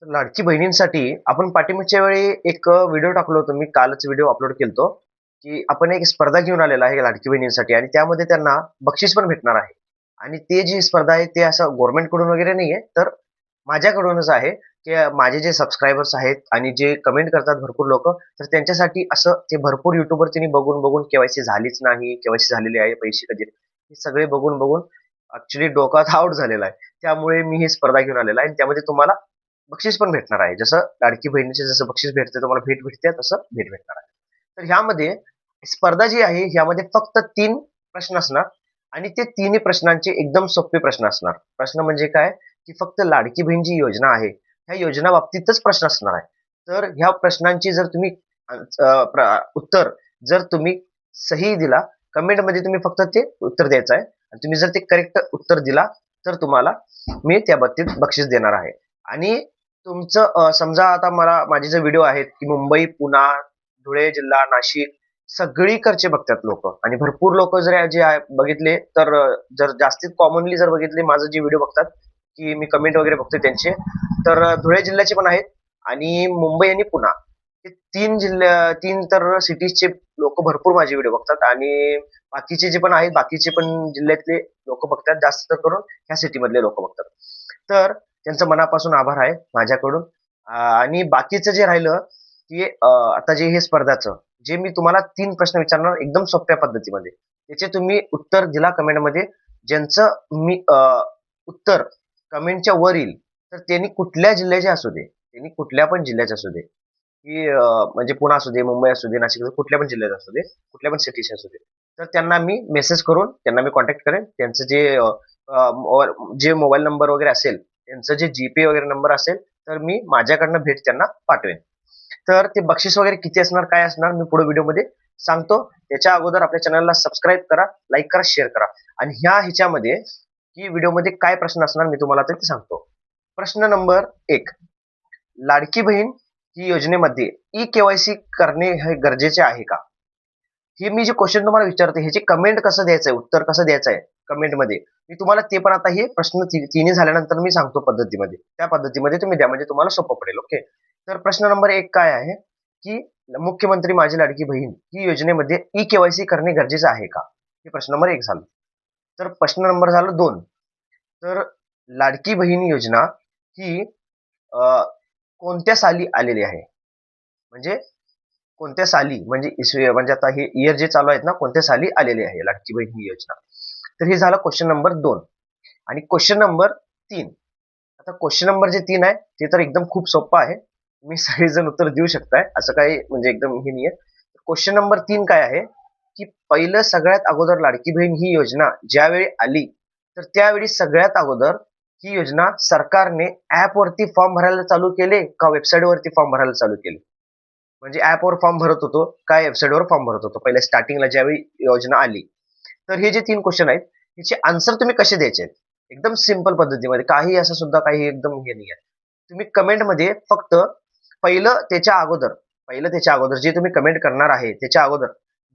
लाडकी बहिणींसाठी आपण पाठीमागच्या वेळी एक व्हिडिओ टाकलो होतो. मी कालच व्हिडिओ अपलोड केलतो, की आपण एक स्पर्धा घेऊन आलेला आहे लाडकी बहिणींसाठी आणि त्यामध्ये त्यांना बक्षीस पण भेटणार आहे. आणि ते जी स्पर्धा आहे ते असं गव्हर्नमेंटकडून वगैरे नाहीये, तर माझ्याकडूनच आहे, की माझे जे सबस्क्रायबर्स आहेत आणि जे कमेंट करतात भरपूर लोकं, तर त्यांच्यासाठी असं ते भरपूर यूट्यूबवर त्यांनी बघून के-वाय-सी झालीच नाही, के-वाय-सी झालेली आहे, पैसे कधी हे सगळे बघून ॲक्चुअली डोका आउट झालेला आहे. त्यामुळे मी ही स्पर्धा घेऊन आलेला आहे आणि त्यामध्ये तुम्हाला बक्षीस पण भेटणार आहे. जसं लाडकी बहिणीचे जसं बक्षीस भेटते, तुम्हाला भेट भेटते, तसं भेट भेटणार आहे. तर ह्यामध्ये स्पर्धा जी आहे, ह्यामध्ये फक्त 3 प्रश्न असणार आणि ते तिन्ही प्रश्नांचे एकदम सोपे प्रश्न असणार. प्रश्न म्हणजे काय, की फक्त लाडकी बहीण जी योजना आहे, ह्या योजना बाबतीतच प्रश्न असणार आहे. तर ह्या प्रश्नांची जर तुम्ही उत्तर जर तुम्ही सही दिला, कमेंटमध्ये तुम्ही फक्त ते उत्तर द्यायचं आहे आणि तुम्ही जर ते करेक्ट उत्तर दिला, तर तुम्हाला मी त्या बाबतीत बक्षीस देणार आहे. आणि तुमचं समजा आता माझे जे व्हिडिओ आहेत, की मुंबई, पुणा, धुळे जिल्हा, नाशिक सगळीकडचे बघतात लोकं आणि भरपूर लोकं जर जे आहे बघितले तर जर जास्तीत कॉमनली जर बघितले माझं जे व्हिडिओ बघतात, की मी कमेंट वगैरे बघतोय त्यांचे, तर धुळे जिल्ह्याचे पण आहेत आणि मुंबई आणि पुणा हे 3 तर सिटीजचे लोकं भरपूर माझे व्हिडिओ बघतात आणि बाकीचे जे पण आहेत, बाकीचे पण जिल्ह्यातले लोकं बघतात. जास्त करून ह्या सिटीमधले लोकं बघतात. तर त्यांचं मनापासून आभार आहे माझ्याकडून. आणि बाकीचं जे राहिलं, की आता जे हे स्पर्धाचं, जे मी तुम्हाला 3 प्रश्न विचारणार एकदम सोप्या पद्धतीमध्ये. त्याचे तुम्ही उत्तर दिला कमेंटमध्ये. ज्यांचं मी उत्तर कमेंटच्या वर येईल, तर त्यांनी कुठल्या जिल्ह्याचे असू दे, त्यांनी कुठल्या पण जिल्ह्याचे असू दे, की म्हणजे पुणे असू दे, मुंबई असू दे, नाशिक असू दे, कुठल्या पण जिल्ह्यात असू दे, कुठल्या पण सिटीचे असू दे. तर त्यांना मी मेसेज करून त्यांना मी कॉन्टॅक्ट करेन. त्यांचं जे जे मोबाईल नंबर वगैरे असेल, त्यांचं जे जी वगैरे नंबर असेल, तर मी माझ्याकडनं भेट त्यांना पाठवेन. तर ते बक्षीस वगैरे किती असणार, काय असणार मी पुढे व्हिडिओमध्ये सांगतो. त्याच्या अगोदर आपल्या चॅनलला सबस्क्राईब करा, लाईक करा, शेअर करा. आणि ह्याच्यामध्ये की व्हिडिओमध्ये काय प्रश्न असणार मी तुम्हाला ते सांगतो. प्रश्न नंबर 1. लाडकी बहीण ही योजनेमध्ये ई-के-वाय-सी करणे हे गरजेचे आहे का? हे मी जे क्वेश्चन तुम्हाला विचारतो ह्याची कमेंट कसं द्यायचंय, उत्तर कसं द्यायचंय कमेंटमध्ये. मी तुम्हाला ते पण आता हे प्रश्न तिन्ही झाल्यानंतर मी सांगतो पद्धतीमध्ये. त्या पद्धतीमध्ये तुम्ही द्या म्हणजे तुम्हाला सोपं पडेल. ओके. तर प्रश्न नंबर 1 काय आहे, की मुख्यमंत्री माझी लाडकी बहीण ही योजनेमध्ये ई-के-वाय-सी करणे गरजेचं आहे का? हे प्रश्न नंबर 1 झालं. तर प्रश्न नंबर झाला 2. तर लाडकी बहीण योजना ही कोणत्या साली आलेली आहे? म्हणजे कोणत्या साली म्हणजे म्हणजे आता हे इयर जे चालू आहेत ना, कोणत्या साली आलेली आहे लाडकी बहीण ही योजना. तर हे झालं क्वेश्चन नंबर 2. आणि क्वेश्चन नंबर 3. आता क्वेश्चन नंबर जे 3 आहे, ते तर एकदम खूप सोपं आहे. तुम्ही सगळेजण उत्तर देऊ शकताय. असं काही म्हणजे एकदम हे नाहीये. क्वेश्चन नंबर 3 काय आहे, की पहिलं सगळ्यात अगोदर लाडकी बहीण ही योजना ज्यावेळी आली, तर त्यावेळी सगळ्यात अगोदर ही योजना सरकारने ॲपवरती फॉर्म भरायला चालू केले का वेबसाईटवरती फॉर्म भरायला चालू केले? म्हणजे ॲपवर फॉर्म भरत होतो, काय वेबसाईटवर फॉर्म भरत होतो पहिल्या स्टार्टिंगला ज्यावेळी योजना आली. तर हे जे 3 क्वेश्चन आहेत, ह्याचे आन्सर तुम्ही कसे द्यायचे आहेत? एकदम सिंपल पद्धतीमध्ये काही असं सुद्धा काही एकदम हे नाहीये. तुम्ही कमेंटमध्ये फक्त पहिलं त्याच्या अगोदर पहिलं त्याच्या अगोदर जे तुम्ही कमेंट करणार आहे, त्याच्या अगोदर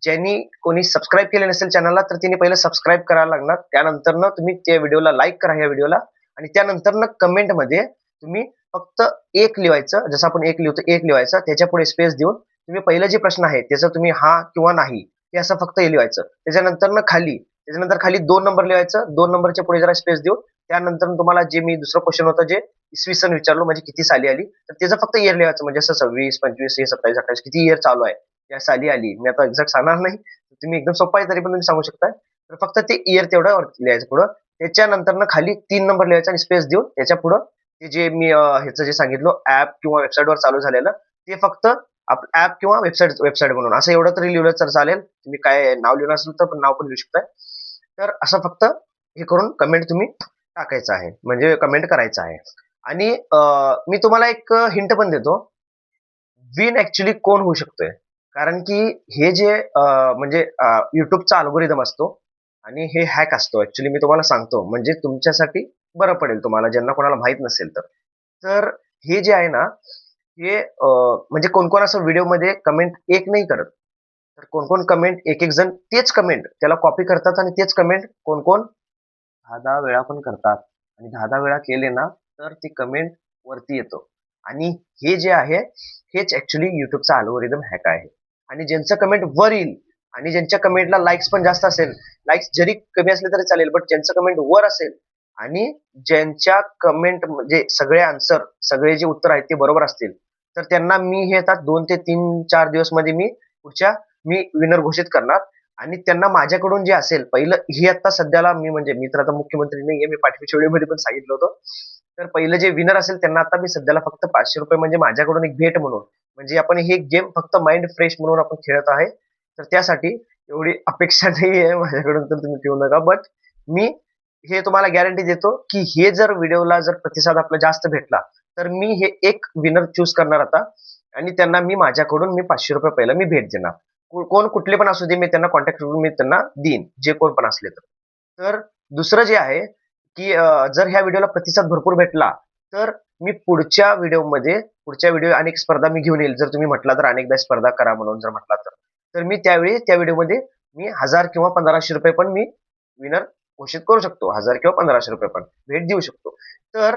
ज्यांनी कोणी सबस्क्राईब केले नसेल चॅनलला, तर त्यांनी पहिलं सबस्क्राईब करायला लागणार. त्यानंतरनं तुम्ही त्या व्हिडिओला लाईक करा ह्या व्हिडिओला आणि त्यानंतरनं कमेंटमध्ये तुम्ही फक्त 1 लिहायचं. जसं आपण 1 लिहितो 1 लिहायचं. त्याच्यापुढे स्पेस देऊन तुम्ही पहिलं जे प्रश्न आहे त्याचं तुम्ही हां किंवा नाही हे असं फक्त हे लिहायचं. त्याच्यानंतर खाली 2 नंबर लिहायचं. 2 नंबरच्या पुढे जरा स्पेस देऊन त्यानंतर तुम्हाला जे मी दुसरं क्वेश्चन होतं जे इसवी सन विचारलो म्हणजे किती साली आली, तर त्याचं फक्त इयर लिहायचं म्हणजे असं 26, 25, हे 27, 28 किती इयर चालू आहे, या साली आली. मी आता एक्झॅक्ट सांगणार नाही. तुम्ही एकदम सोपं आहे तरी पण तुम्ही सांगू शकता. तर फक्त ते इयर तेवढं वरती लिहायचं पुढं. त्याच्यानंतरनं खाली 3 नंबर लिहायचा आणि स्पेस देऊन त्याच्या पुढं ते जे मी ह्याचं जे सांगितलं ॲप किंवा वेबसाईटवर चालू झालेलं, ते फक्त ॲप किंवा वेबसाईट म्हणून असं एवढं तरी लिहिलं तर चालेल. तुम्ही काय नाव लिहिलं असेल तर पण नाव पण लिहू शकताय. तर असं फक्त हे करून कमेंट तुम्ही टाकायचं आहे. म्हणजे कमेंट करायचं आहे. आणि मी तुम्हाला एक हिंट पण देतो. विन ॲक्चुअली कोण होऊ शकतोय? कारण की हे जे म्हणजे YouTubeचा अल्गोरिदम असतो आणि हे हॅक असतो ॲक्चुअली मी तुम्हाला सांगतो. म्हणजे तुमच्यासाठी बरं पडेल तुम्हाला ज्यांना कोणाला माहीत नसेल तर. तर हे जे आहे ना, हे म्हणजे कोण-कोण असं व्हिडिओमध्ये कमेंट एक नाही करत. तर कोण-कोण कमेंट एक-एक जण तेच कमेंट त्याला कॉपी करतात आणि तेच कमेंट कोण-कोण 10-10 वेळा पण करतात आणि 10-10 वेळा केले ना, तर ती कमेंट वरती येतो आणि हे जे आहे हेच ऍक्च्युली युट्यूबचा अल्गोरिदम हॅक आहे. आणि ज्यांचं कमेंट वर येईल आणि ज्यांच्या कमेंटला लाईक्स पण जास्त असेल, लाईक्स जरी कमी असले तरी चालेल, बट ज्यांचं कमेंट वर असेल आणि ज्यांच्या कमेंट म्हणजे सगळे आन्सर, सगळे जे उत्तर आहेत ते बरोबर असतील, तर त्यांना मी हे आता 2 ते 3-4 दिवस मध्ये मी विनर घोषित करणार. आणि त्यांना माझ्याकडून जे असेल पहिलं, हे आता सध्याला म्हणजे मी तर आता मुख्यमंत्री नाहीये, मी पाठीमागच्या व्हिडिओमध्ये पण सांगितलं होतं. तर पहिलं जे विनर असेल त्यांना आता मी सध्याला फक्त ₹500 म्हणजे माझ्याकडून एक भेट म्हणून, म्हणजे आपण हे गेम फक्त माइंड फ्रेश म्हणून आपण खेळत आहे. तर त्यासाठी एवढी अपेक्षा नाही आहे माझ्याकडून, तर तुम्ही ठेवू नका. बट मी हे तुम्हाला गॅरंटी देतो, की हे जर व्हिडिओला जर प्रतिसाद आपला जास्त भेटला, तर मी हे एक विनर चूज करणार आता. आणि त्यांना मी माझ्याकडून ₹500 पहिला मी भेट देणार. कोण कुठले पण असू दे, मी त्यांना कॉन्टॅक्ट करून मी त्यांना देईन, जे कोण पण असले तर. तर दुसरं जे आहे, की जर ह्या व्हिडिओला प्रतिसाद भरपूर भेटला, तर मी पुढच्या व्हिडिओ अनेक स्पर्धा मी घेऊन येईल. जर तुम्ही म्हटला तर अनेकदा स्पर्धा करा म्हणून जर म्हटला तर. तर मी त्यावेळी त्या व्हिडिओमध्ये मी 1000 किंवा ₹1500 पण मी विनर घोषित करू शकतो. 1000 किंवा ₹1500 पण भेट देऊ शकतो. तर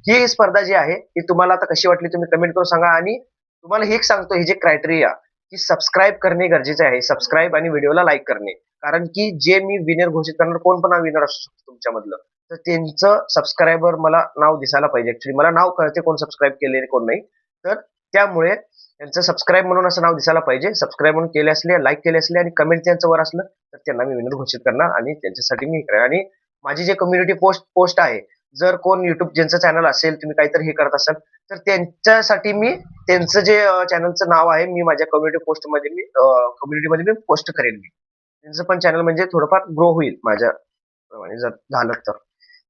ही स्पर्धा जी आहे, ती तुम्हाला आता कशी वाटली तुम्ही कमेंट करून सांगा. आणि तुम्हाला हे एक सांगतो, हे जे क्रायटेरिया, की सबस्क्राईब करणे गरजेचे आहे. सबस्क्राईब आणि व्हिडिओला लाईक करणे. कारण की जे मी विनर घोषित करणार, कोण पण विनर असू शकतो तुमच्यामधलं. तर त्यांचं सबस्क्रायबर मला नाव दिसायला पाहिजे. ऍक्च्युली मला नाव कळते कोण सबस्क्राईब केले कोण नाही. तर त्यामुळे त्यांचं सबस्क्राईब म्हणून असं नाव दिसायला पाहिजे. सबस्क्राईब म्हणून केले असले, लाईक केले असले आणि कमेंट त्यांचं वर असलं, तर त्यांना मी विनर घोषित करणार आणि त्यांच्यासाठी मी हे करेन. आणि माझी जे कम्युनिटी पोस्ट आहे, जर कोण युट्यूब ज्यांचं चॅनल असेल, तुम्ही काहीतरी हे करत असाल, तर त्यांच्यासाठी मी त्यांचं जे चॅनलचं नाव आहे, मी माझ्या कम्युनिटीमध्ये मी पोस्ट करेन. त्यांचं पण चॅनल म्हणजे थोडंफार ग्रो होईल माझ्याप्रमाणे जर झालं तर.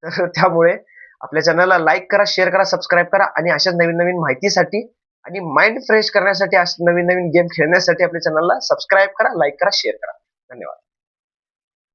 तर त्यामुळे आपल्या चॅनलला लाईक करा, शेअर करा, सबस्क्राईब करा. आणि अशाच नवीन नवीन माहितीसाठी आणि माइंड फ्रेश करण्यासाठी, नवीन नवीन गेम खेळण्यासाठी आपल्या चॅनलला सबस्क्राईब करा, लाईक करा, शेअर करा. धन्यवाद.